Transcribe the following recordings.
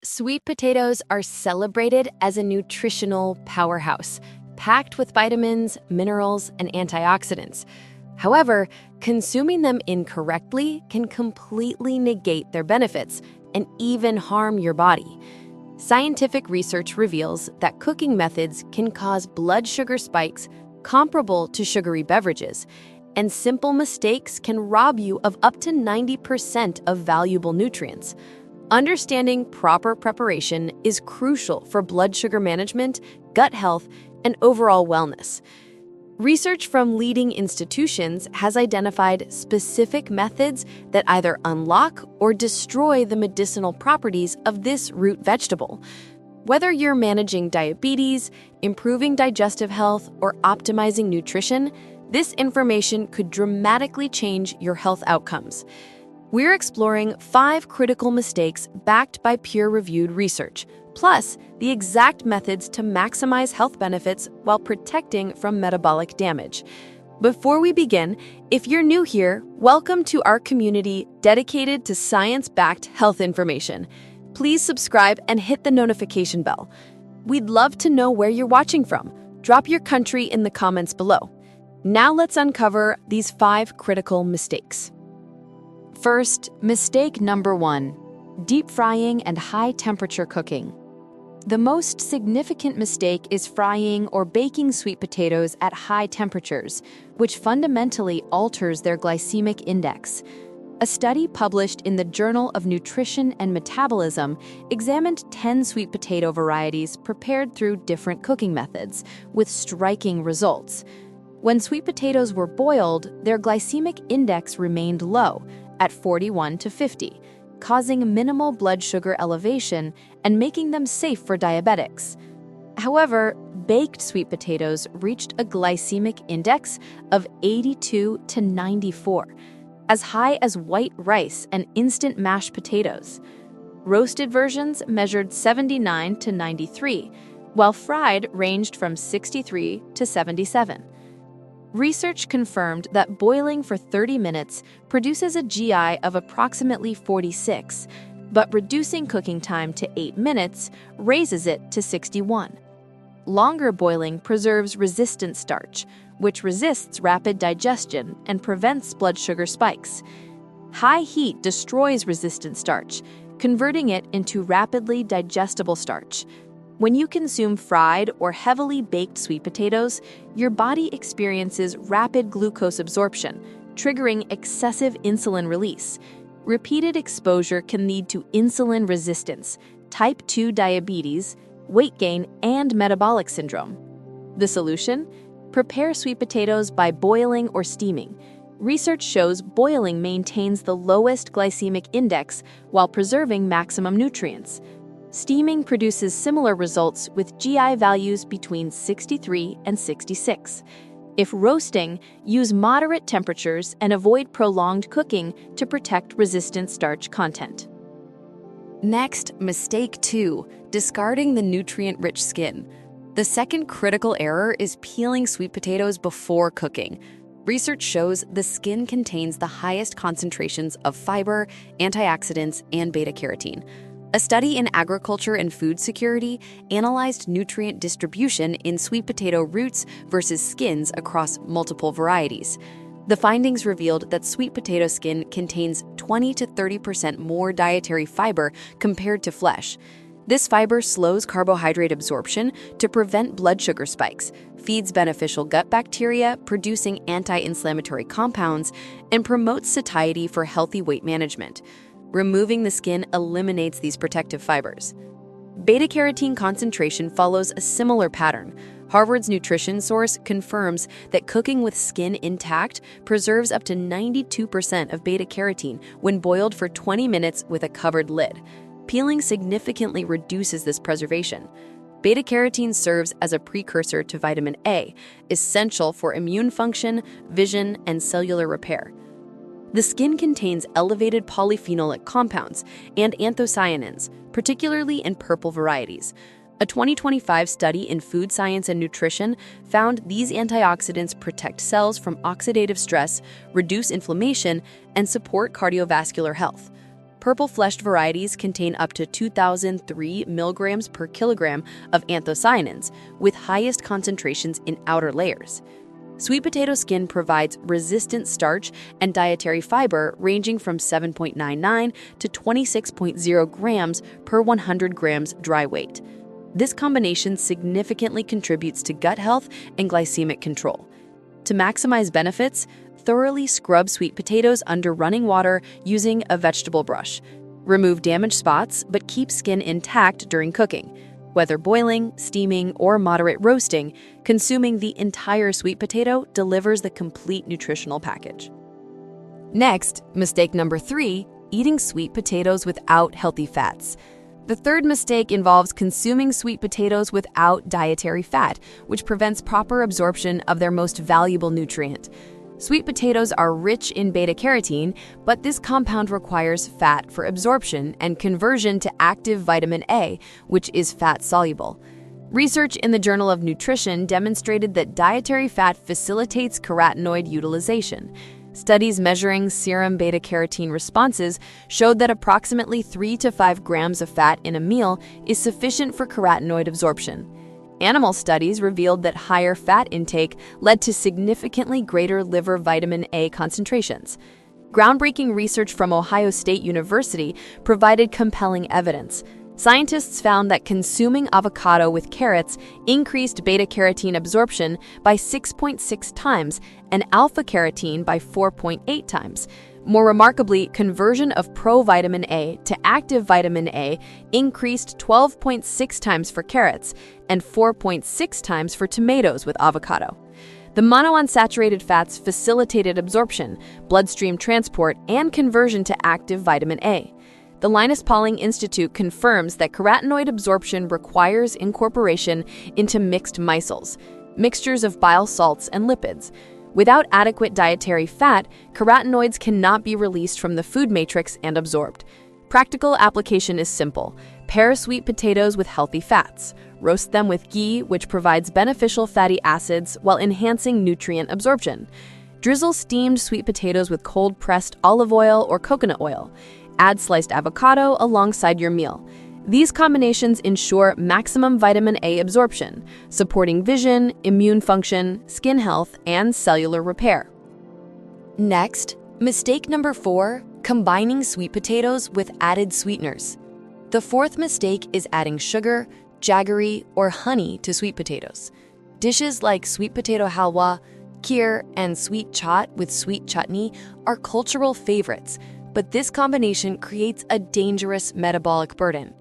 Sweet potatoes are celebrated as a nutritional powerhouse, packed with vitamins, minerals, and antioxidants. However, consuming them incorrectly can completely negate their benefits and even harm your body. Scientific research reveals that cooking methods can cause blood sugar spikes comparable to sugary beverages, and simple mistakes can rob you of up to 90% of valuable nutrients. Understanding proper preparation is crucial for blood sugar management, gut health, and overall wellness. Research from leading institutions has identified specific methods that either unlock or destroy the medicinal properties of this root vegetable. Whether you're managing diabetes, improving digestive health, or optimizing nutrition, this information could dramatically change your health outcomes. We're exploring 5 critical mistakes backed by peer-reviewed research, plus the exact methods to maximize health benefits while protecting from metabolic damage. Before we begin, if you're new here, welcome to our community dedicated to science-backed health information. Please subscribe and hit the notification bell. We'd love to know where you're watching from. Drop your country in the comments below. Now let's uncover these 5 critical mistakes. First, mistake number 1, deep frying and high-temperature cooking. The most significant mistake is frying or baking sweet potatoes at high temperatures, which fundamentally alters their glycemic index. A study published in the Journal of Nutrition and Metabolism examined 10 sweet potato varieties prepared through different cooking methods, with striking results. When sweet potatoes were boiled, their glycemic index remained low, at 41 to 50, causing minimal blood sugar elevation and making them safe for diabetics. However, baked sweet potatoes reached a glycemic index of 82 to 94, as high as white rice and instant mashed potatoes. Roasted versions measured 79 to 93, while fried ranged from 63 to 77. Research confirmed that boiling for 30 minutes produces a GI of approximately 46, but reducing cooking time to 8 minutes raises it to 61. Longer boiling preserves resistant starch, which resists rapid digestion and prevents blood sugar spikes. High heat destroys resistant starch, converting it into rapidly digestible starch. When you consume fried or heavily baked sweet potatoes, your body experiences rapid glucose absorption, triggering excessive insulin release. Repeated exposure can lead to insulin resistance, type 2 diabetes, weight gain, and metabolic syndrome. The solution? Prepare sweet potatoes by boiling or steaming. Research shows boiling maintains the lowest glycemic index while preserving maximum nutrients. Steaming produces similar results with GI values between 63 and 66. If roasting, use moderate temperatures and avoid prolonged cooking to protect resistant starch content. Next, mistake 2, discarding the nutrient-rich skin. The second critical error is peeling sweet potatoes before cooking. Research shows the skin contains the highest concentrations of fiber, antioxidants, and beta-carotene. A study in agriculture and food security analyzed nutrient distribution in sweet potato roots versus skins across multiple varieties. The findings revealed that sweet potato skin contains 20 to 30% more dietary fiber compared to flesh. This fiber slows carbohydrate absorption to prevent blood sugar spikes, feeds beneficial gut bacteria, producing anti-inflammatory compounds, and promotes satiety for healthy weight management. Removing the skin eliminates these protective fibers. Beta-carotene concentration follows a similar pattern. Harvard's nutrition source confirms that cooking with skin intact preserves up to 92% of beta-carotene when boiled for 20 minutes with a covered lid. Peeling significantly reduces this preservation. Beta-carotene serves as a precursor to vitamin A, essential for immune function, vision, and cellular repair. The skin contains elevated polyphenolic compounds and anthocyanins, particularly in purple varieties. A 2025 study in Food Science and Nutrition found these antioxidants protect cells from oxidative stress, reduce inflammation, and support cardiovascular health. Purple-fleshed varieties contain up to 2,003 milligrams per kilogram of anthocyanins, with highest concentrations in outer layers. Sweet potato skin provides resistant starch and dietary fiber ranging from 7.99 to 26.0 grams per 100 grams dry weight. This combination significantly contributes to gut health and glycemic control. To maximize benefits, thoroughly scrub sweet potatoes under running water using a vegetable brush. Remove damaged spots, but keep skin intact during cooking. Whether boiling, steaming, or moderate roasting, consuming the entire sweet potato delivers the complete nutritional package. Next, mistake number 3, eating sweet potatoes without healthy fats. The third mistake involves consuming sweet potatoes without dietary fat, which prevents proper absorption of their most valuable nutrient. Sweet potatoes are rich in beta-carotene, but this compound requires fat for absorption and conversion to active vitamin A, which is fat-soluble. Research in the Journal of Nutrition demonstrated that dietary fat facilitates carotenoid utilization. Studies measuring serum beta-carotene responses showed that approximately 3 to 5 grams of fat in a meal is sufficient for carotenoid absorption. Animal studies revealed that higher fat intake led to significantly greater liver vitamin A concentrations. Groundbreaking research from Ohio State University provided compelling evidence. Scientists found that consuming avocado with carrots increased beta-carotene absorption by 6.6 times and alpha-carotene by 4.8 times. More remarkably, conversion of provitamin A to active vitamin A increased 12.6 times for carrots and 4.6 times for tomatoes with avocado. The monounsaturated fats facilitated absorption, bloodstream transport, and conversion to active vitamin A. The Linus Pauling Institute confirms that carotenoid absorption requires incorporation into mixed micelles, mixtures of bile salts and lipids. Without adequate dietary fat, carotenoids cannot be released from the food matrix and absorbed. Practical application is simple. Pair sweet potatoes with healthy fats. Roast them with ghee, which provides beneficial fatty acids while enhancing nutrient absorption. Drizzle steamed sweet potatoes with cold-pressed olive oil or coconut oil. Add sliced avocado alongside your meal. These combinations ensure maximum vitamin A absorption, supporting vision, immune function, skin health, and cellular repair. Next, mistake number 4, combining sweet potatoes with added sweeteners. The fourth mistake is adding sugar, jaggery, or honey to sweet potatoes. Dishes like sweet potato halwa, kheer, and sweet chaat with sweet chutney are cultural favorites, but this combination creates a dangerous metabolic burden.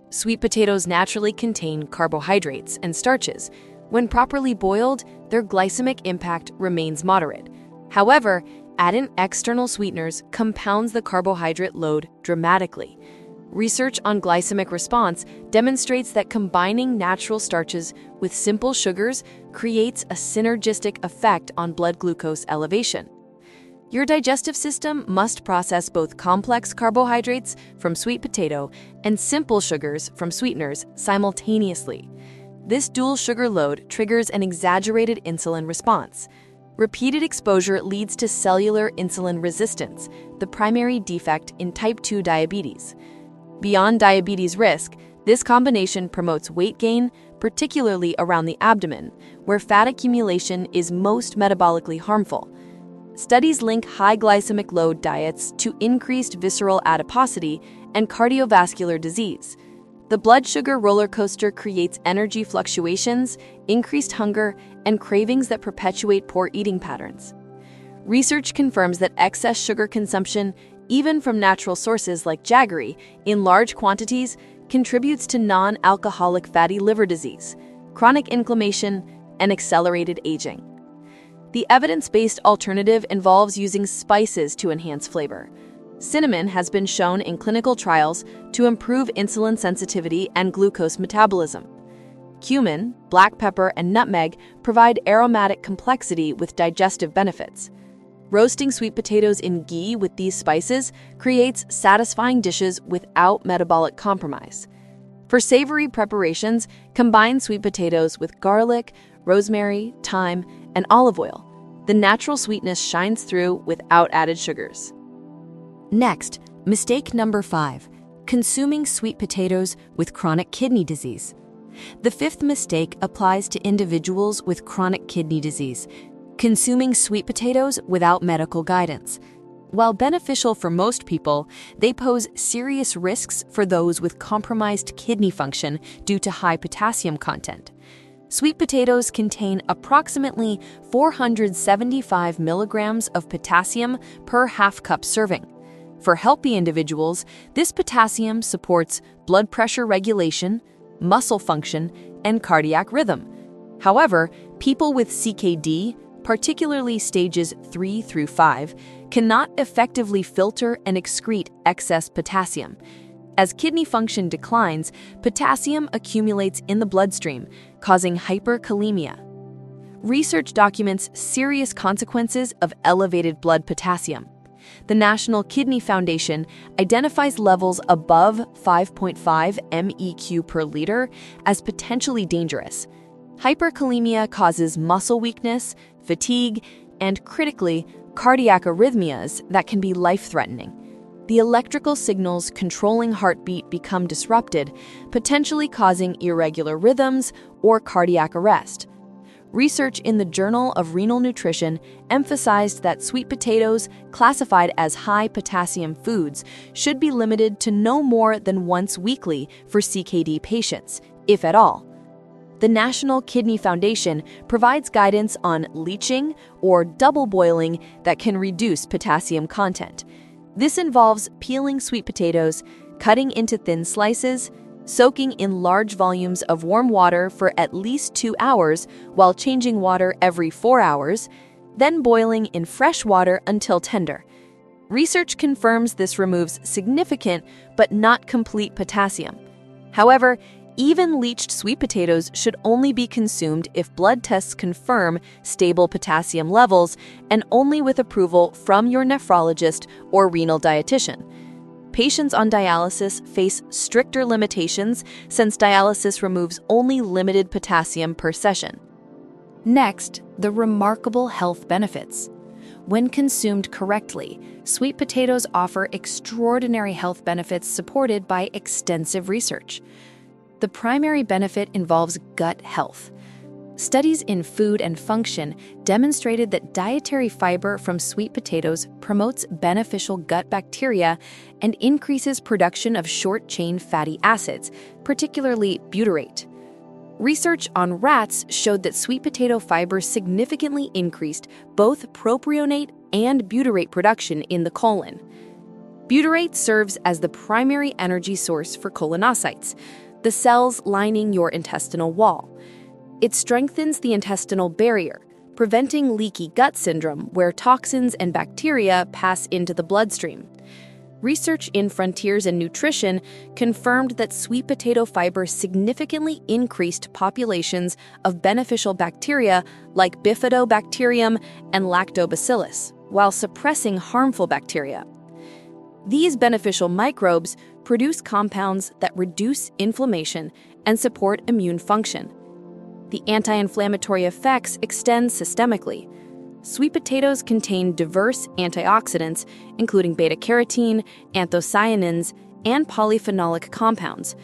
Sweet potatoes naturally contain carbohydrates and starches. When properly boiled, their glycemic impact remains moderate. However, adding external sweeteners compounds the carbohydrate load dramatically. Research on glycemic response demonstrates that combining natural starches with simple sugars creates a synergistic effect on blood glucose elevation. Your digestive system must process both complex carbohydrates from sweet potato and simple sugars from sweeteners simultaneously. This dual sugar load triggers an exaggerated insulin response. Repeated exposure leads to cellular insulin resistance, the primary defect in type 2 diabetes. Beyond diabetes risk, this combination promotes weight gain, particularly around the abdomen, where fat accumulation is most metabolically harmful. Studies link high glycemic load diets to increased visceral adiposity and cardiovascular disease. The blood sugar roller coaster creates energy fluctuations, increased hunger, and cravings that perpetuate poor eating patterns. Research confirms that excess sugar consumption, even from natural sources like jaggery, in large quantities, contributes to non-alcoholic fatty liver disease, chronic inflammation, and accelerated aging. The evidence-based alternative involves using spices to enhance flavor. Cinnamon has been shown in clinical trials to improve insulin sensitivity and glucose metabolism. Cumin, black pepper, and nutmeg provide aromatic complexity with digestive benefits. Roasting sweet potatoes in ghee with these spices creates satisfying dishes without metabolic compromise. For savory preparations, combine sweet potatoes with garlic, rosemary, thyme, and olive oil. The natural sweetness shines through without added sugars. Next, Mistake number 5. Consuming sweet potatoes with chronic kidney disease. The fifth mistake applies to individuals with chronic kidney disease, consuming sweet potatoes without medical guidance. While beneficial for most people, they pose serious risks for those with compromised kidney function due to high potassium content. Sweet potatoes contain approximately 475 milligrams of potassium per half-cup serving. For healthy individuals, this potassium supports blood pressure regulation, muscle function, and cardiac rhythm. However, people with CKD, particularly stages 3 through 5, cannot effectively filter and excrete excess potassium. As kidney function declines, potassium accumulates in the bloodstream, causing hyperkalemia. Research documents serious consequences of elevated blood potassium. The National Kidney Foundation identifies levels above 5.5 MEq per liter as potentially dangerous. Hyperkalemia causes muscle weakness, fatigue, and critically, cardiac arrhythmias that can be life-threatening. The electrical signals controlling heartbeat become disrupted, potentially causing irregular rhythms or cardiac arrest. Research in the Journal of Renal Nutrition emphasized that sweet potatoes, classified as high potassium foods, should be limited to no more than once weekly for CKD patients, if at all. The National Kidney Foundation provides guidance on leaching or double boiling that can reduce potassium content. This involves peeling sweet potatoes, cutting into thin slices, soaking in large volumes of warm water for at least 2 hours while changing water every 4 hours, then boiling in fresh water until tender. Research confirms this removes significant but not complete potassium. However, even leached sweet potatoes should only be consumed if blood tests confirm stable potassium levels and only with approval from your nephrologist or renal dietitian. Patients on dialysis face stricter limitations since dialysis removes only limited potassium per session. Next, the remarkable health benefits. When consumed correctly, sweet potatoes offer extraordinary health benefits supported by extensive research. The primary benefit involves gut health. Studies in Food and Function demonstrated that dietary fiber from sweet potatoes promotes beneficial gut bacteria and increases production of short-chain fatty acids, particularly butyrate. Research on rats showed that sweet potato fiber significantly increased both propionate and butyrate production in the colon. Butyrate serves as the primary energy source for colonocytes, the cells lining your intestinal wall. It strengthens the intestinal barrier, preventing leaky gut syndrome where toxins and bacteria pass into the bloodstream. Research in Frontiers in Nutrition confirmed that sweet potato fiber significantly increased populations of beneficial bacteria like bifidobacterium and lactobacillus, while suppressing harmful bacteria. These beneficial microbes produce compounds that reduce inflammation and support immune function. The anti-inflammatory effects extend systemically. Sweet potatoes contain diverse antioxidants, including beta-carotene, anthocyanins, and polyphenolic compounds.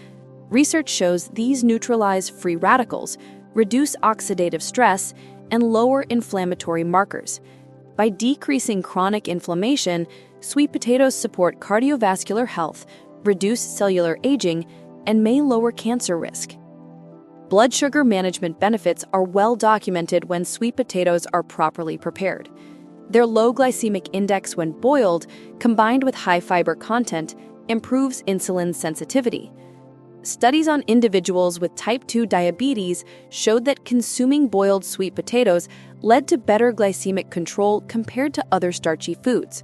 Research shows these neutralize free radicals, reduce oxidative stress, and lower inflammatory markers. By decreasing chronic inflammation, sweet potatoes support cardiovascular health, reduce cellular aging, and may lower cancer risk. Blood sugar management benefits are well documented when sweet potatoes are properly prepared. Their low glycemic index when boiled, combined with high fiber content, improves insulin sensitivity. Studies on individuals with type 2 diabetes showed that consuming boiled sweet potatoes led to better glycemic control compared to other starchy foods.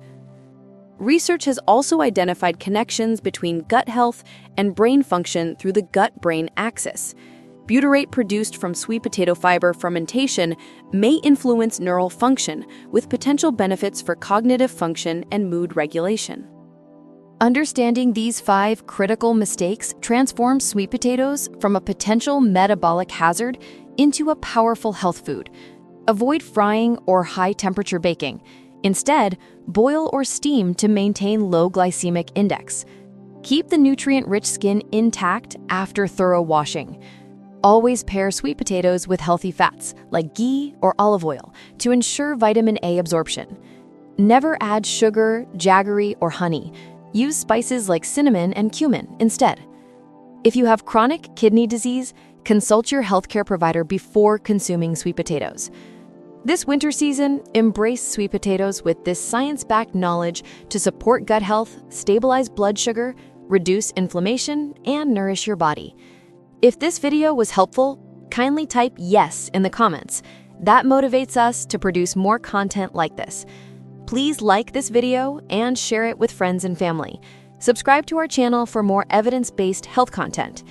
Research has also identified connections between gut health and brain function through the gut-brain axis. Butyrate produced from sweet potato fiber fermentation may influence neural function, with potential benefits for cognitive function and mood regulation. Understanding these 5 critical mistakes transforms sweet potatoes from a potential metabolic hazard into a powerful health food. Avoid frying or high-temperature baking. Instead, boil or steam to maintain low glycemic index. Keep the nutrient-rich skin intact after thorough washing. Always pair sweet potatoes with healthy fats, like ghee or olive oil, to ensure vitamin A absorption. Never add sugar, jaggery, or honey. Use spices like cinnamon and cumin instead. If you have chronic kidney disease, consult your healthcare provider before consuming sweet potatoes. This winter season, embrace sweet potatoes with this science-backed knowledge to support gut health, stabilize blood sugar, reduce inflammation, and nourish your body. If this video was helpful, kindly type yes in the comments. That motivates us to produce more content like this. Please like this video and share it with friends and family. Subscribe to our channel for more evidence-based health content.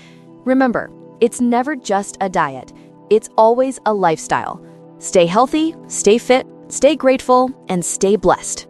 Remember, it's never just a diet. It's always a lifestyle. Stay healthy, stay fit, stay grateful, and stay blessed.